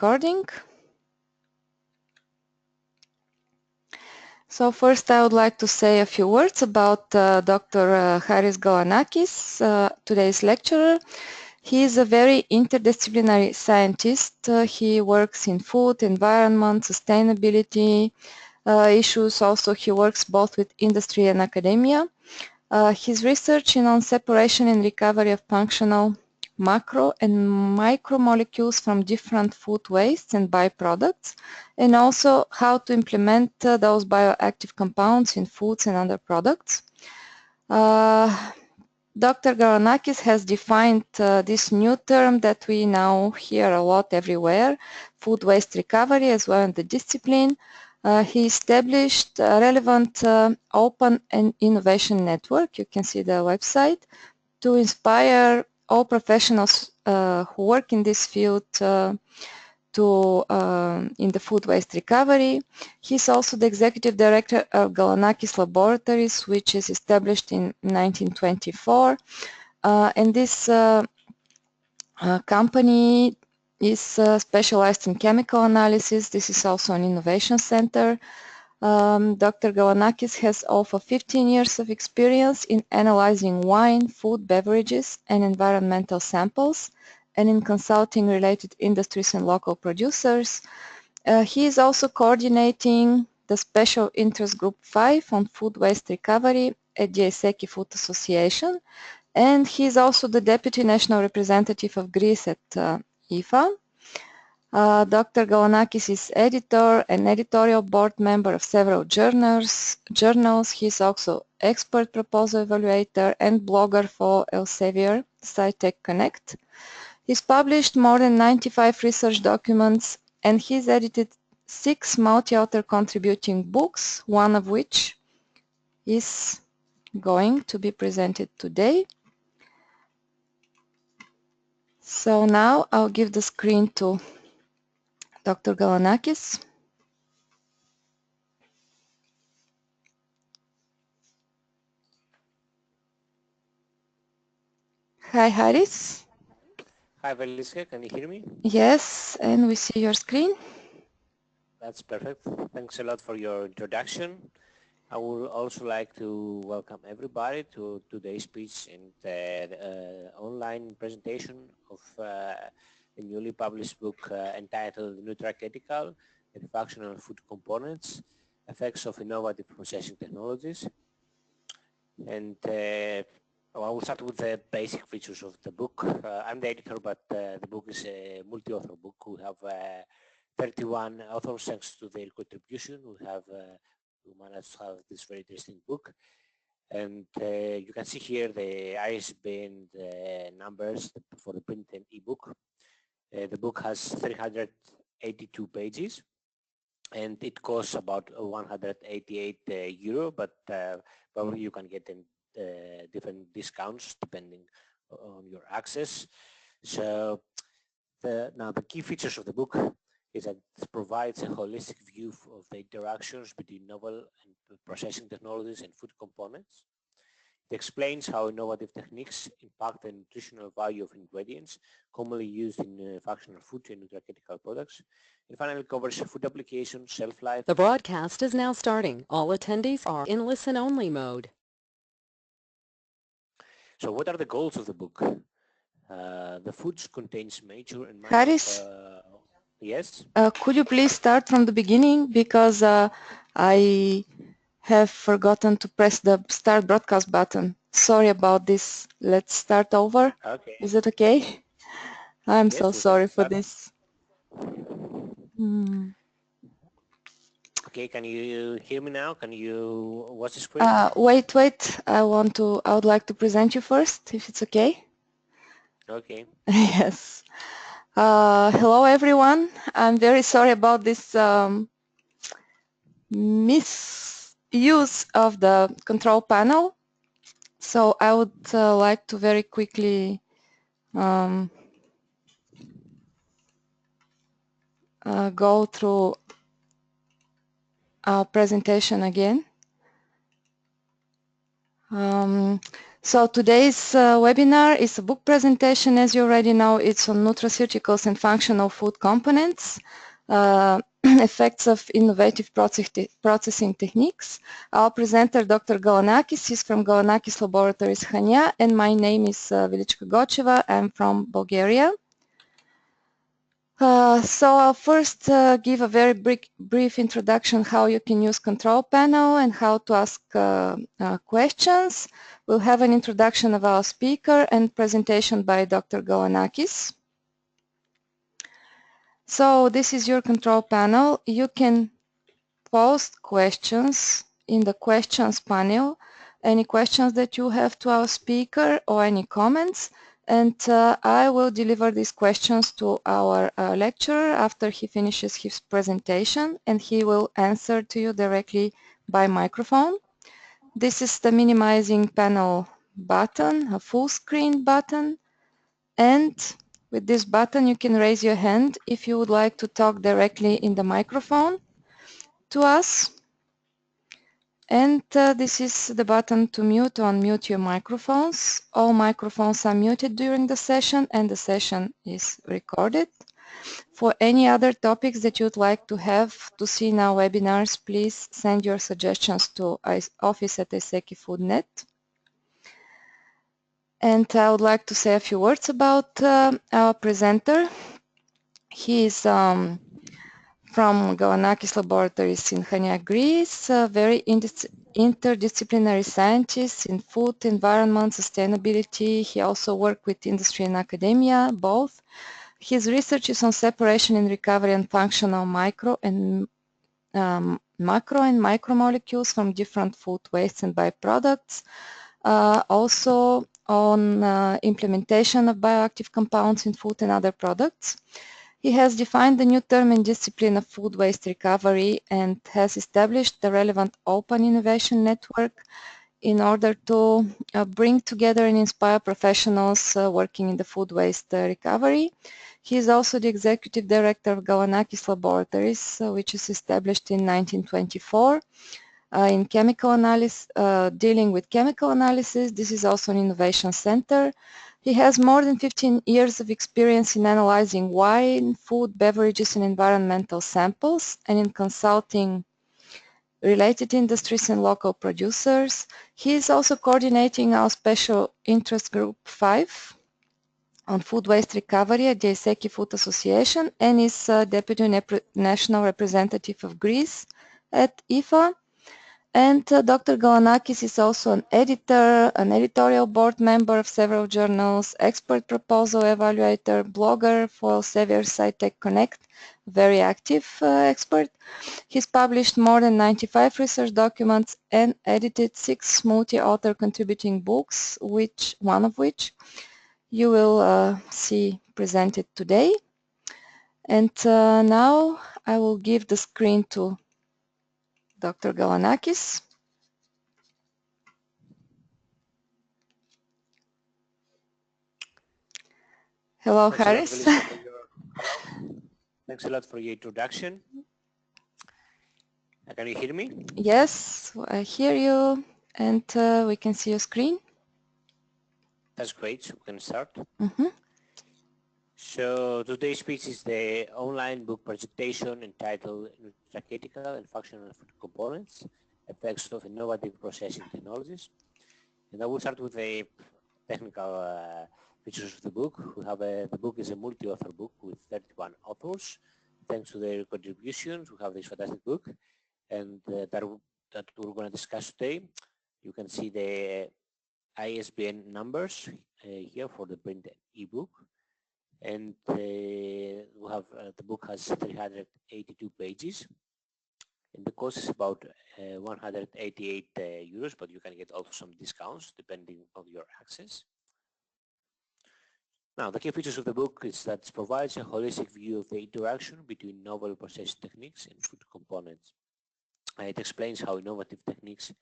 recording. So first I would like to say a few words about Dr. Haris Galanakis, today's lecturer. He is a very interdisciplinary scientist. He works in food, environment, sustainability issues. Also, he works both with industry and academia. His research on separation and recovery of functional macro and micromolecules from different food wastes and byproducts, and also how to implement those bioactive compounds in foods and other products. Dr. Galanakis has defined this new term that we now hear a lot everywhere, food waste recovery, as well as the discipline. He established a relevant open and innovation network, you can see the website, to inspire all professionals who work in this field in the food waste recovery. He's also the executive director of Galanakis Laboratories, which is established in 1924. And this company is specialized in chemical analysis. This is also an innovation center. Dr. Galanakis has over 15 years of experience in analyzing wine, food, beverages, and environmental samples, and in consulting related industries and local producers. He is also coordinating the Special Interest Group 5 on food waste recovery at the Eseki Food Association, and he is also the Deputy National Representative of Greece at IFA. Dr. Galanakis is editor and editorial board member of several journals. He is also expert proposal evaluator and blogger for Elsevier, SciTech Connect. He's published more than 95 research documents, and he's edited 6 multi-author contributing books, one of which is going to be presented today. So now I'll give the screen to Dr. Galanakis. Hi, Haris. Hi, Felicia. Can you hear me? Yes, and we see your screen. That's perfect. Thanks a lot for your introduction. I would also like to welcome everybody to today's speech and the online presentation of the newly published book entitled Nutraceutical, and Functional Food Components, Effects of Innovative Processing Technologies. And I will start with the basic features of the book. I'm the editor, but the book is a multi-author book. We have 31 authors thanks to their contribution. We managed to have this very interesting book. And you can see here the ISBN numbers for the print and ebook. The book has 382 pages, and it costs about 188 euro, but probably you can get different discounts depending on your access. So now the key features of the book is that it provides a holistic view of the interactions between novel and processing technologies and food components. It explains how innovative techniques impact the nutritional value of ingredients commonly used in functional food and nutraceutical products. And finally, covers food applications, shelf life. The broadcast is now starting. All attendees are in listen-only mode. So what are the goals of the book? The foods contains major and minor... Haris? Yes? Could you please start from the beginning, because I have forgotten to press the start broadcast button. Sorry about this. Let's start over. Okay. Is it okay? I'm Yes, so sorry for this. Okay, can you hear me now? Can you watch the screen? Wait. I would like to present you first, if it's okay. Okay. Yes. Hello, everyone. I'm very sorry about this misuse of the control panel. So I would like to very quickly go through our presentation again. So today's webinar is a book presentation, as you already know. It's on nutraceuticals and functional food components, effects of innovative processing techniques. Our presenter, Dr. Galanakis, is from Galanakis Laboratories, Hania, and my name is Vilichka Gocheva. I'm from Bulgaria. So I'll first give a very brief introduction how you can use control panel and how to ask questions. We'll have an introduction of our speaker and presentation by Dr. Galanakis. So this is your control panel. You can post questions in the questions panel, any questions that you have to our speaker or any comments, and I will deliver these questions to our lecturer after he finishes his presentation, and he will answer to you directly by microphone. This is the minimizing panel button, a full screen button, and with this button you can raise your hand if you would like to talk directly in the microphone to us. And this is the button to mute or unmute your microphones. All microphones are muted during the session and the session is recorded. For any other topics that you'd like to have to see in our webinars, please send your suggestions to office@isekifoodnet. And I would like to say a few words about our presenter. He is from Galanakis Laboratories in Hania, Greece, very interdisciplinary scientist in food, environment, sustainability. He also worked with industry and academia, both. His research is on separation and recovery and functional macro and micromolecules from different food wastes and byproducts. Also on implementation of bioactive compounds in food and other products. He has defined the new term and discipline of food waste recovery and has established the relevant open innovation network in order to bring together and inspire professionals working in the food waste recovery. He is also the executive director of Galanakis Laboratories, which is established in 1924 in chemical analysis, dealing with chemical analysis. This is also an innovation center. He has more than 15 years of experience in analyzing wine, food, beverages, and environmental samples, and in consulting related industries and local producers. He is also coordinating our special interest group 5 on food waste recovery at the Iseki Food Association and is Deputy National Representative of Greece at IFA. And Dr. Galanakis is also an editor, an editorial board member of several journals, expert proposal evaluator, blogger for Elsevier SciTech Connect, very active expert. He's published more than 95 research documents and edited 6 multi-author contributing books, one of which you will see presented today. And now I will give the screen to Dr. Galanakis. Hello, Harris. Thanks a lot for your introduction. Can you hear me? Yes, I hear you, and we can see your screen. That's great. So we can start. Mm-hmm. So today's speech is the online book presentation entitled Nutraceutical and Functional Food Components, Effects of Innovative Processing Technologies. And I will start with the technical features of the book. The book is a multi-author book with 31 authors. Thanks to their contributions, we have this fantastic book, and that we're going to discuss today. You can see the ISBN numbers here for the printed ebook, and we have the book has 382 pages, and the cost is about 188 euros, but you can get also some discounts depending on your access. Now, the key features of the book is that it provides a holistic view of the interaction between novel processing techniques and food components. It explains how innovative techniques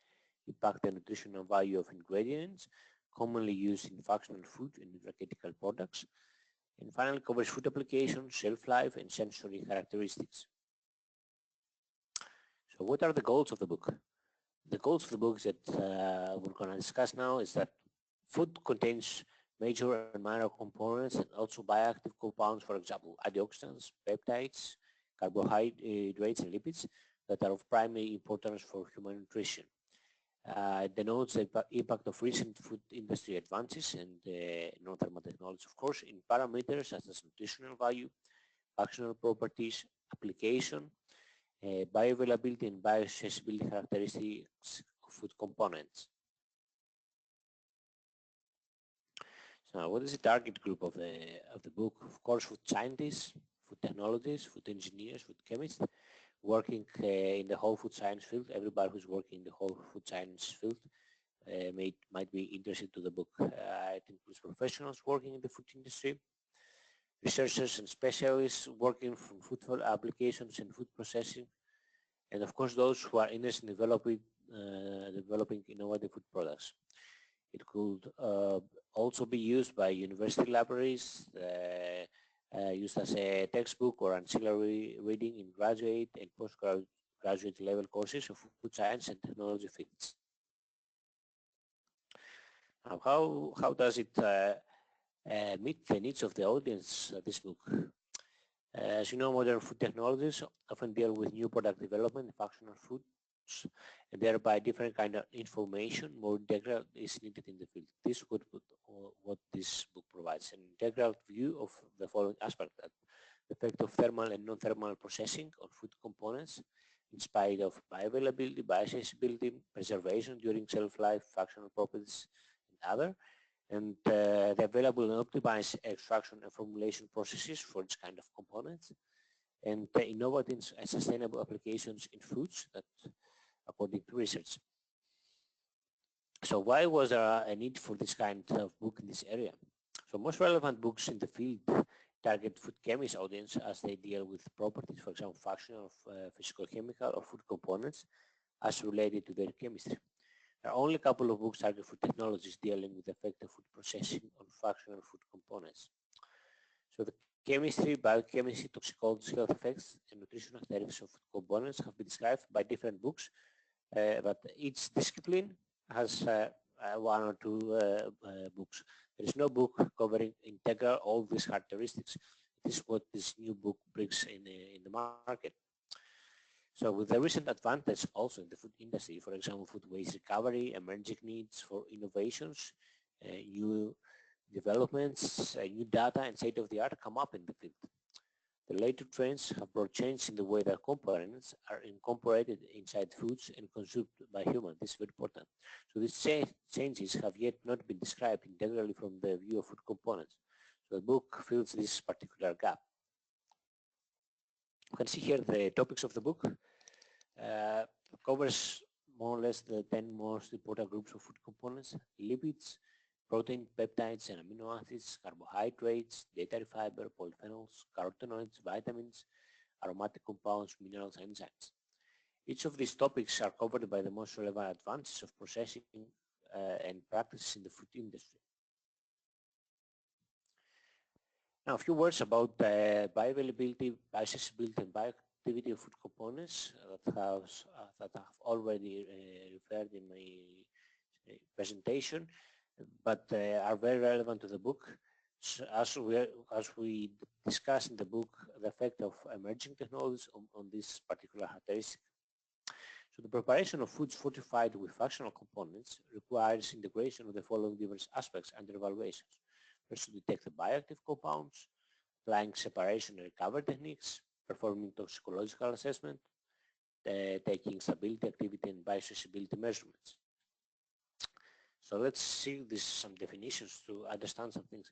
impact the nutritional value of ingredients commonly used in functional food and nutraceutical products, and finally covers food applications, shelf life, and sensory characteristics. So what are the goals of the book? The goals of the book that we're going to discuss now is that Food contains major and minor components and also bioactive compounds, for example, antioxidants, peptides, carbohydrates, and lipids that are of primary importance for human nutrition. It denotes the impact of recent food industry advances and non-thermal technology, of course, in parameters such as nutritional value, functional properties, application, bioavailability, and bioaccessibility characteristics of food components. So what is the target group of the book? Of course, food scientists, food technologists, food engineers, food chemists, working in the whole food science field. Everybody who's working in the whole food science field might be interested to the book. It includes professionals working in the food industry, researchers and specialists working from food applications and food processing, and of course those who are interested in developing innovative food products. It could also be used by university libraries, used as a textbook or ancillary reading in graduate and postgraduate level courses of food science and technology fields. Now, how does it meet the needs of the audience, this book? As you know, modern food technologies often deal with new product development, functional foods, and thereby different kind of information, more integral is needed in the field. This would what this book provides, an integral view of the following aspects: that the effect of thermal and non-thermal processing on food components in spite of bioavailability, bioaccessibility, preservation during shelf life, functional properties, and other, and the available and optimized extraction and formulation processes for this kind of components, and the innovative and sustainable applications in foods that according to research. So why was there a need for this kind of book in this area? So most relevant books in the field target food chemist audience as they deal with properties, for example, functional, physical, chemical, or food components as related to their chemistry. There are only a couple of books targeted for technologies dealing with the effect of food processing on functional food components. So the chemistry, biochemistry, toxicology, health effects, and nutritional characteristics of food components have been described by different books, but each discipline has one or two books. There is no book covering integral all these characteristics. This is what this new book brings in the market. So with the recent advantage also in the food industry, for example, food waste recovery, emerging needs for innovations, new developments, new data, and state-of-the-art come up in the field. The later trends have brought change in the way that components are incorporated inside foods and consumed by humans. This is very important. So these changes have yet not been described integrally from the view of food components. So the book fills this particular gap. You can see here the topics of the book. Covers more or less the 10 most important groups of food components: lipids, protein, peptides, and amino acids, carbohydrates, dietary fiber, polyphenols, carotenoids, vitamins, aromatic compounds, minerals, and enzymes. Each of these topics are covered by the most relevant advances of processing and practices in the food industry. Now, a few words about bioavailability, bioaccessibility, and bioactivity of food components that I've already referred in my presentation, but are very relevant to the book. So as we discuss in the book, the effect of emerging technologies on this particular characteristic. So the preparation of foods fortified with functional components requires integration of the following diverse aspects under evaluations. First, to detect the bioactive compounds, applying separation and recovery techniques, performing toxicological assessment, taking stability, activity, and bioaccessibility measurements. So let's see some definitions to understand some things.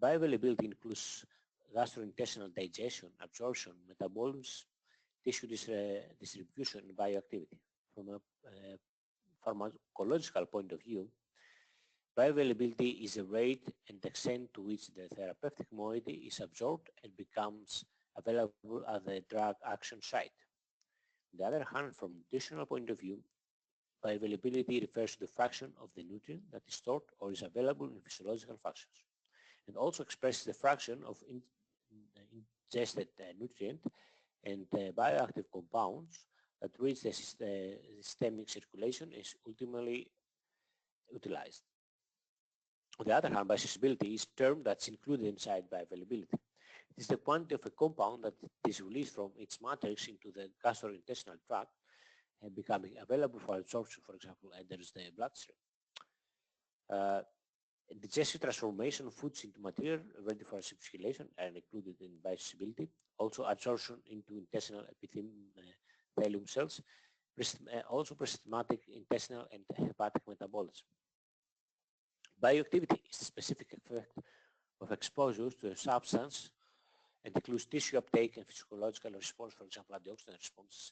Bioavailability includes gastrointestinal digestion, absorption, metabolism, tissue distribution, and bioactivity. From a pharmacological point of view, bioavailability is the rate and extent to which the therapeutic moiety is absorbed and becomes available at the drug action site. On the other hand, from a nutritional point of view, bioavailability refers to the fraction of the nutrient that is stored or is available in physiological functions, and also expresses the fraction of ingested nutrient and bioactive compounds that reach the systemic circulation is ultimately utilized. On the other hand, bioaccessibility is a term that's included inside bioavailability. It is the quantity of a compound that is released from its matrix into the gastrointestinal tract and becoming available for absorption, for example, enters the bloodstream. Digestive transformation of foods into material ready for assimilation are included in bioaccessibility. Also absorption into intestinal epithelium cells, also pre-systematic intestinal and hepatic metabolism. Bioactivity is the specific effect of exposure to a substance and includes tissue uptake and physiological response, for example, antioxidant responses.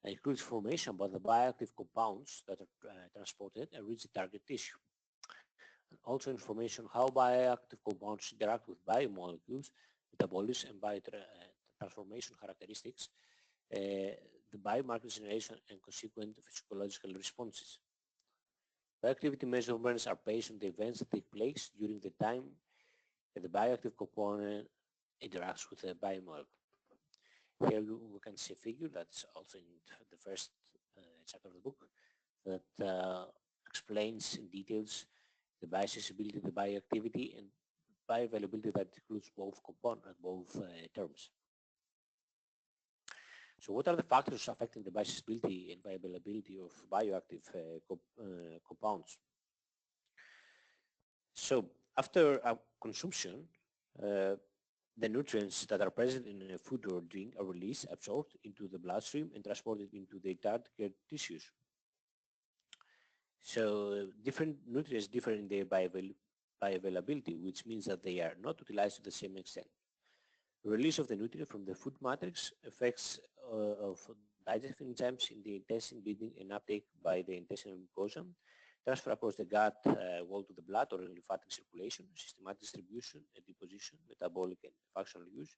It includes information about the bioactive compounds that are transported and reach the target tissue. And also information how bioactive compounds interact with biomolecules, metabolism, and biotransformation characteristics, the biomarker generation, and consequent physiological responses. Bioactivity measurements are based on the events that take place during the time that the bioactive component interacts with the biomolecule. Here we can see a figure that's also in the first chapter of the book that explains in details the bioaccessibility, the bioactivity, and bioavailability that includes both components, both terms. So what are the factors affecting the bioaccessibility and bioavailability of bioactive compounds? So after consumption, the nutrients that are present in a food or drink are released, absorbed into the bloodstream, and transported into the target tissues. So different nutrients differ in their bioavailability, which means that they are not utilized to the same extent. Release of the nutrient from the food matrix affects of digestive enzymes in the intestine, binding and uptake by the intestinal mucosa, transfer across the gut wall to the blood or lymphatic circulation, systematic distribution and deposition, metabolic and functional use,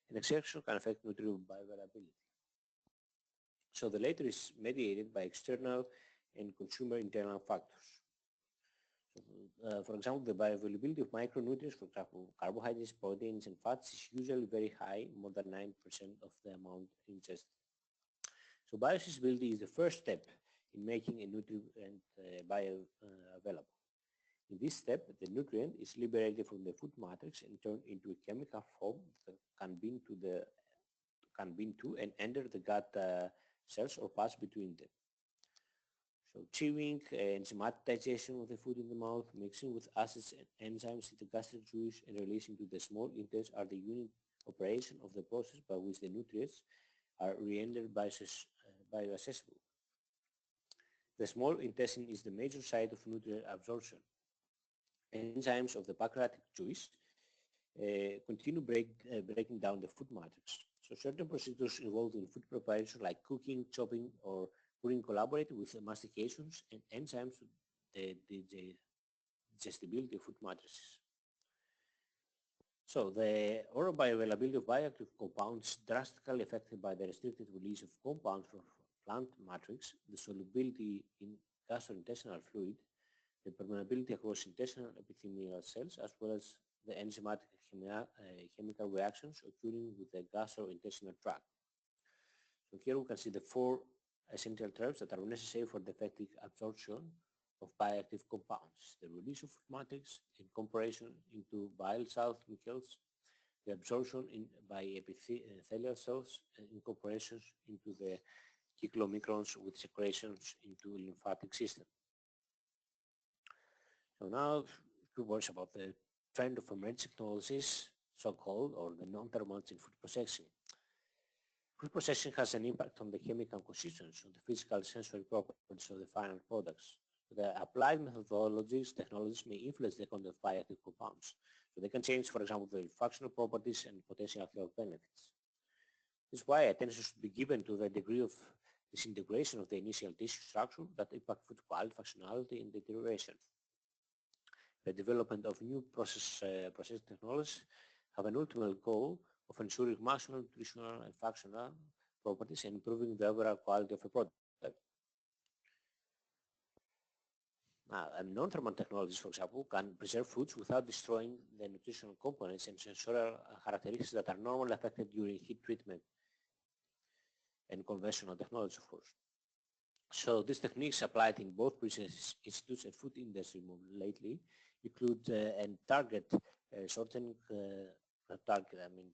and exertion can affect nutrient bioavailability. So the latter is mediated by external and consumer internal factors. For example, the bioavailability of micronutrients, for example, carbohydrates, proteins, and fats is usually very high, more than 9% of the amount ingested. So bioaccessibility is the first step in making a nutrient bioavailable. In this step, the nutrient is liberated from the food matrix and turned into a chemical form that can bind to and enter the gut cells or pass between them. So chewing, enzymatic digestion of the food in the mouth, mixing with acids and enzymes in the gastric juice, and releasing to the small intestine are the unit operation of the process by which the nutrients are rendered bioaccessible. The small intestine is the major site of nutrient absorption. Enzymes of the pancreatic juice continue breaking down the food matrix. So certain procedures involved in food preparation like cooking, chopping, or putting collaborate with mastications and enzymes the digestibility of food matrices. So the oral bioavailability of bioactive compounds drastically affected by the restricted release of compounds from plant matrix, the solubility in gastrointestinal fluid, the permeability across intestinal epithelial cells, as well as the enzymatic chemical reactions occurring with the gastrointestinal tract. So here we can see the four essential terms that are necessary for the effective absorption of bioactive compounds: the release of food matrix, incorporation into bile salt mucus, the absorption by epithelial cells, and incorporations into the cyclomicrons with secretions into lymphatic system. So now a few words about the trend of emerging technologies, so-called, or the non-thermals in food processing. Food processing has an impact on the chemical consistency, on the physical sensory properties of the final products. The applied methodologies, technologies may influence the content of bioactive compounds. So they can change, for example, the functional properties and potential health benefits. This is why attention should be given to the degree of disintegration of the initial tissue structure that impact food quality, functionality, and deterioration. The development of new processing technologies have an ultimate goal of ensuring maximal nutritional and functional properties and improving the overall quality of a product. Non-thermal technologies, for example, can preserve foods without destroying the nutritional components and sensorial characteristics that are normally affected during heat treatment and conventional technology, of course. So these techniques applied in both research institutes and food industry more lately include and target shortening target. I mean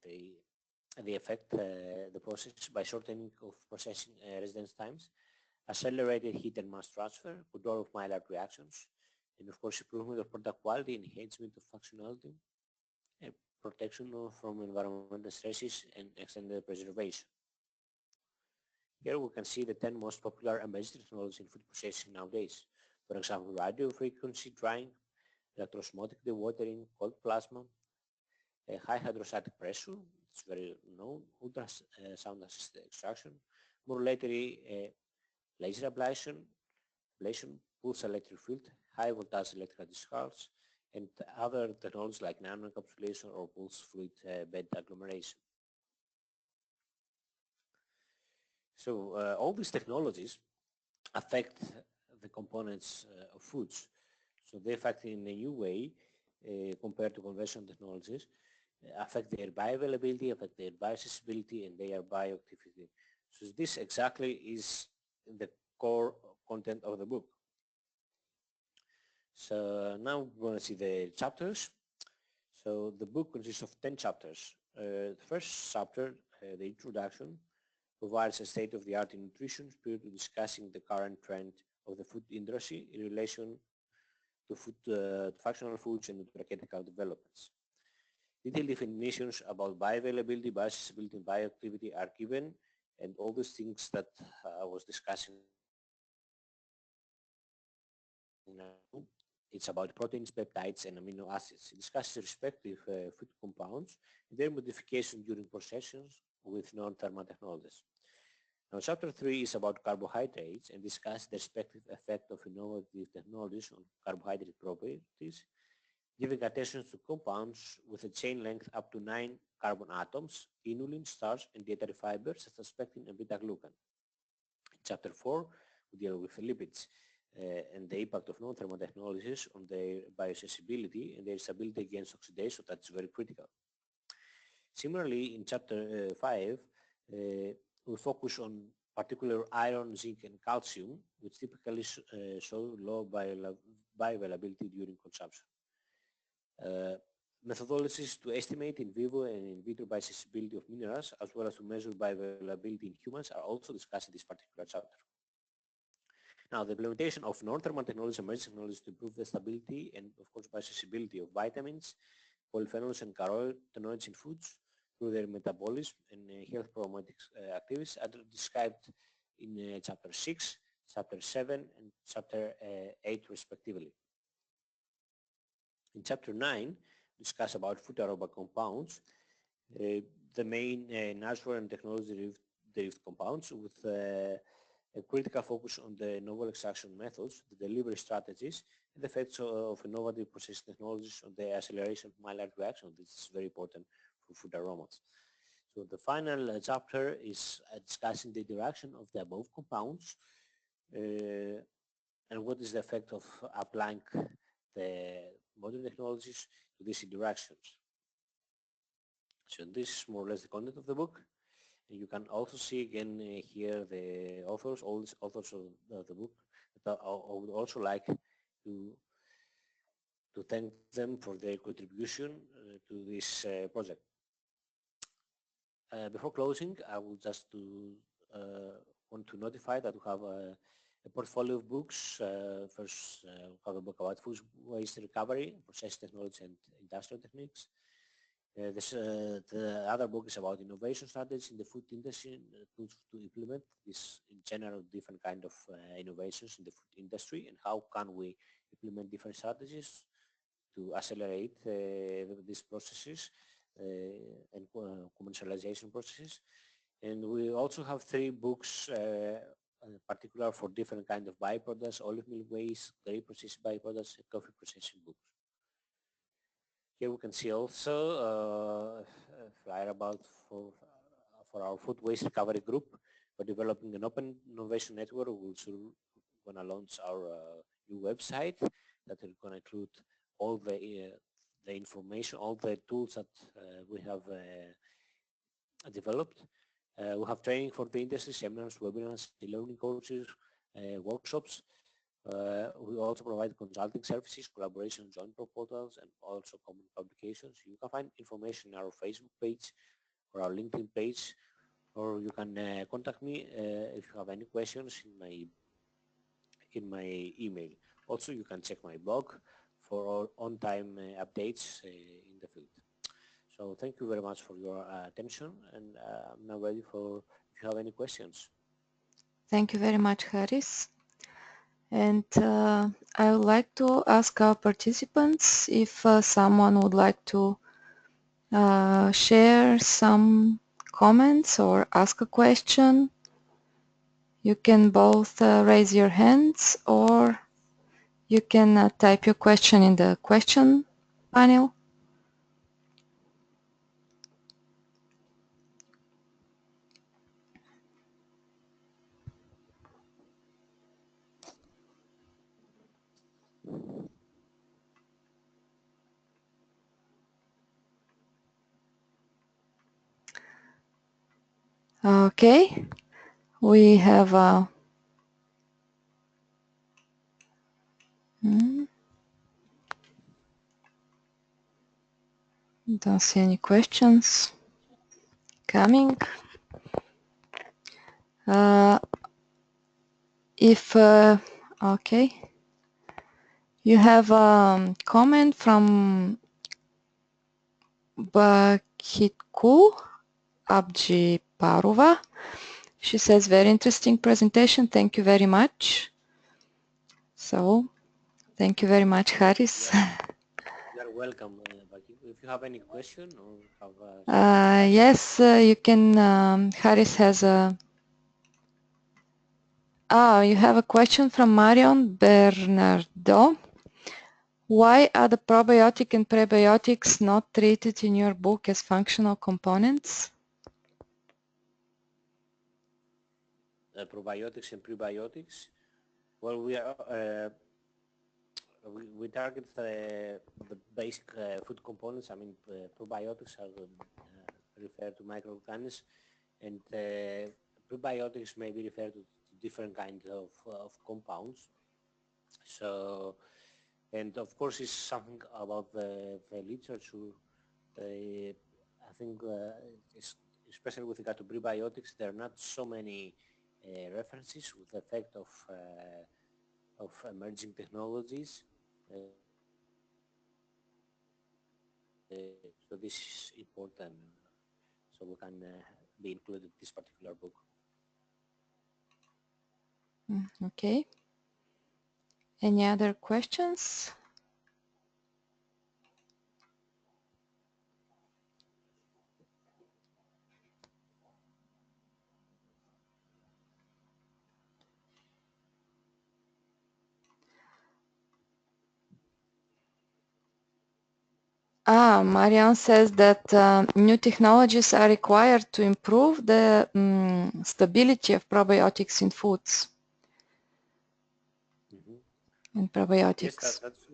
they affect the process by shortening of processing residence times, accelerated heat and mass transfer, control of Maillard reactions, and of course improvement of product quality, enhancement of functionality, and protection from environmental stresses and extended preservation. Here we can see the 10 most popular embedded technologies in food processing nowadays. For example, radio frequency drying, electrosmotic dewatering, cold plasma, high hydrostatic pressure, it's very known, ultrasound assisted extraction, more lately laser ablation, pulse electric field, high voltage electrical discharge, and other technologies like nanoencapsulation or pulse fluid bed agglomeration. So all these technologies affect the components of foods. So they affect in a new way compared to conventional technologies, affect their bioavailability, affect their bioaccessibility, and their bioactivity. So this exactly is the core content of the book. So now we're going to see the chapters. So the book consists of 10 chapters. The first chapter, the introduction, provides a state-of-the-art in nutrition, period discussing the current trend of the food industry in relation to functional foods and nutraceutical developments. Detailed definitions about bioavailability, bioaccessibility, and bioactivity are given, and all these things that I was discussing now, it's about proteins, peptides, and amino acids. It discusses respective food compounds and their modification during processions with non-thermal technologies. Now, chapter 3 is about carbohydrates and discusses the respective effect of innovative technologies on carbohydrate properties, giving attention to compounds with a chain length up to 9 carbon atoms, inulin, starch, and dietary fibers such as pectin and beta-glucan. In chapter 4, we deal with lipids and the impact of non-thermal technologies on their bioaccessibility and their stability against oxidation. That's very critical. Similarly, in chapter 5, we focus on particular iron, zinc, and calcium, which typically show low bioavailability during consumption. Methodologies to estimate in vivo and in vitro bioaccessibility of minerals, as well as to measure bioavailability in humans, are also discussed in this particular chapter. Now, the implementation of non-thermal technologies and emerging technologies to improve the stability and, of course, bioaccessibility of vitamins, polyphenols, and carotenoids in foods through their metabolism and health promoting activities are described in chapter 6, chapter 7, and chapter 8, respectively. In chapter 9, we discuss about food aromatic compounds, the main natural and technology-derived compounds with a critical focus on the novel extraction methods, the delivery strategies, and the effects of innovative processing technologies on the acceleration of Maillard reaction. This is very important for food aromas. So the final chapter is discussing the interaction of the above compounds and what is the effect of applying the modern technologies to these interactions. So this is more or less the content of the book. You can also see again here the authors, all these authors of the book. I would also like to thank them for their contribution to this project. Before closing, I would just want to notify that we have a portfolio of books. First, we have a book about food waste recovery, process technology, and industrial techniques. The other book is about innovation strategies in the food industry to implement this in general different kind of innovations in the food industry and how can we implement different strategies to accelerate these processes and commercialization processes. And we also have 3 books particular for different kind of byproducts, olive meal waste, dairy processed byproducts, and coffee processing books. Here we can see also a flyer about for our food waste recovery group. We're developing an open innovation network. We're soon going to launch our new website that is going to include all the information, all the tools that we have developed. We have training for the industry, seminars, webinars, e-learning courses, workshops. We also provide consulting services, collaboration, joint proposals, and also common publications. You can find information on our Facebook page or our LinkedIn page, or you can contact me if you have any questions in my email. Also, you can check my blog for all on-time updates in the field. So thank you very much for your attention, and I'm now ready for if you have any questions. Thank you very much, Haris. And I would like to ask our participants if someone would like to share some comments or ask a question. You can both raise your hands, or you can type your question in the question panel. Okay, we have don't see any questions coming. Okay, you have a comment from Bakitku Abjiparova. She says, very interesting presentation. Thank you very much. So, thank you very much, Haris. You're welcome. If you have any question or have yes, you can. Haris has a. You have a question from Marion Bernardo. Why are the probiotic and prebiotics not treated in your book as functional components? Probiotics and prebiotics. Well, we target the basic food components. I mean, probiotics are referred to microorganisms, and prebiotics may be referred to different kinds of compounds. So, and of course, it's something about the literature. I think, especially with regard to prebiotics, there are not so many references with the effect of emerging technologies. So this is important, so we can be included in this particular book. Okay. Any other questions? Marianne says that new technologies are required to improve the stability of probiotics in foods. And probiotics. Yes, that's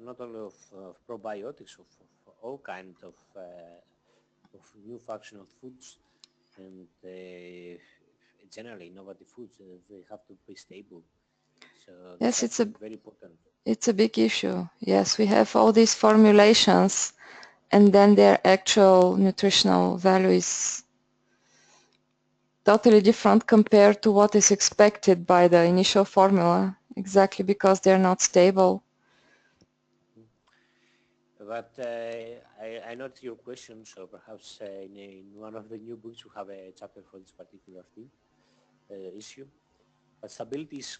not only of probiotics, of all kinds of new functional foods, and generally innovative foods. They have to be stable. So yes, it's very important. It's a big issue. Yes, we have all these formulations, and then their actual nutritional value is totally different compared to what is expected by the initial formula, exactly because they're not stable. But I noticed your question, so perhaps in one of the new books we have a chapter for this particular theme, issue. But stability is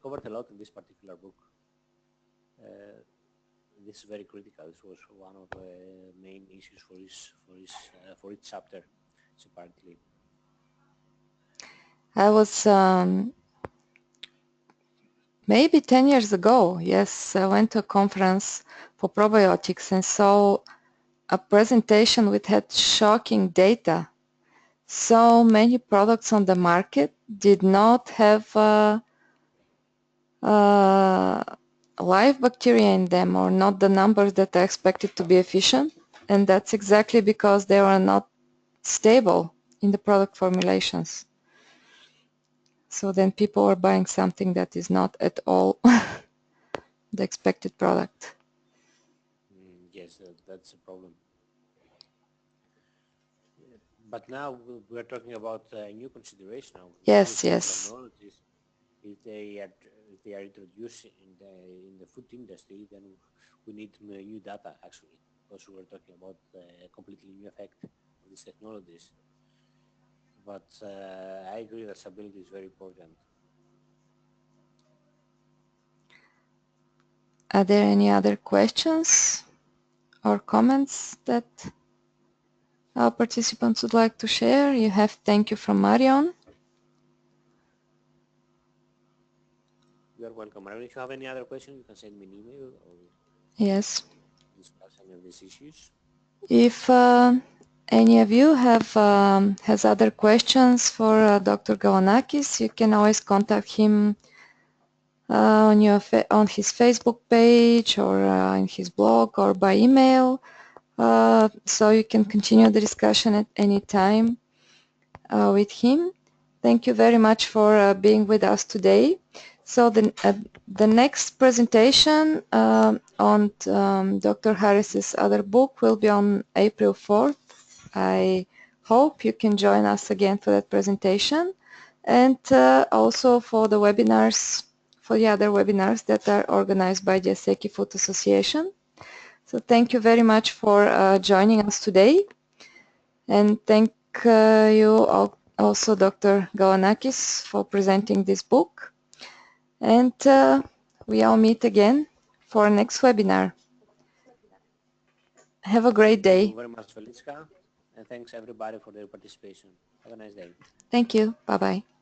covered a lot in this particular book. This is very critical. This was one of the main issues for each chapter separately. I was maybe 10 years ago, yes, I went to a conference for probiotics and saw a presentation which had shocking data. So many products on the market did not have live bacteria in them, or not the numbers that are expected to be efficient, and that's exactly because they were not stable in the product formulations. So then people are buying something that is not at all the expected product. Yes, that's a problem. But now we're talking about a new consideration now. Yes, New yes. technologies. If they are introduced in the food industry, then we need new data actually, because we're talking about a completely new effect of these technologies. But I agree that stability is very important. Are there any other questions or comments that our participants would like to share? You have thank you from Marion. You are welcome. Marion, if you have any other question, you can send me an email or Yes. discuss any of these issues. If any of you has other questions for Dr. Galanakis, you can always contact him on his Facebook page or in his blog or by email. So you can continue the discussion at any time with him. Thank you very much for being with us today. So the next presentation on Dr. Harris's other book will be on April 4th. I hope you can join us again for that presentation, and also for the webinars, for the other webinars that are organized by the Aseki Food Association. So thank you very much for joining us today, and thank you also Dr. Galanakis for presenting this book, and we all meet again for our next webinar. Have a great day. Thank you very much, Feliska, and thanks everybody for their participation. Have a nice day. Thank you. Bye-bye.